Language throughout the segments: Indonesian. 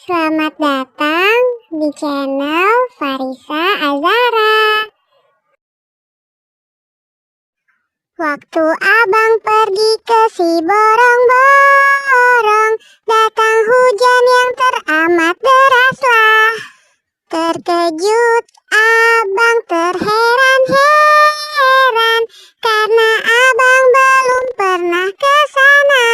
Selamat datang di channel Farisa Azara. Waktu abang pergi ke si borong-borong, datang hujan yang teramat deraslah. Terkejut abang terheran-heran, karena abang belum pernah ke sana.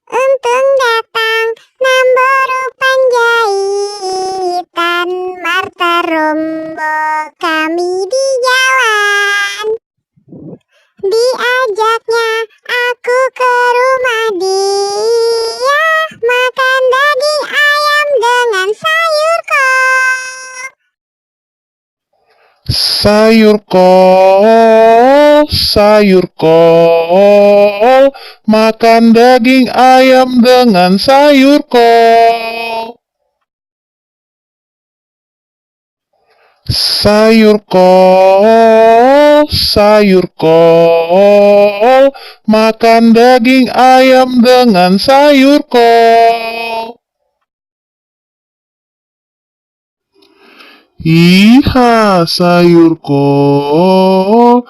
Untung datang Namboro Panjaitan, Marta Rombo kami di jalan. Diajaknya aku ke rumah dia, makan daging ayam dengan sayur kol. Sayur kol, makan daging ayam dengan sayur kol. Sayur kol, makan daging ayam dengan sayur kol. Iha, sayur kol,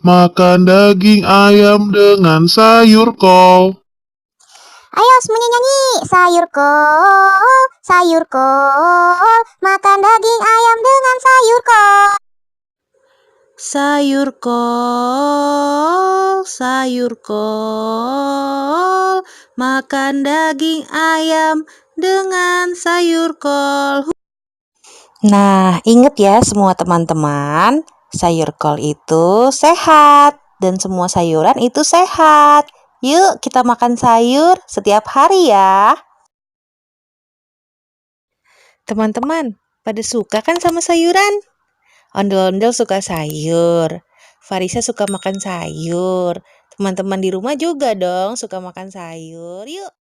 makan daging ayam dengan sayur kol. Ayo semuanya nyanyi. Sayur kol, makan daging ayam dengan sayur kol. Sayur kol, makan daging ayam dengan sayur kol. Nah, inget ya semua teman-teman, sayur kol itu sehat dan semua sayuran itu sehat. Yuk kita makan sayur setiap hari ya. Teman-teman, pada suka kan sama sayuran? Ondel-ondel suka sayur, Farisa suka makan sayur. Teman-teman di rumah juga dong suka makan sayur. Yuk.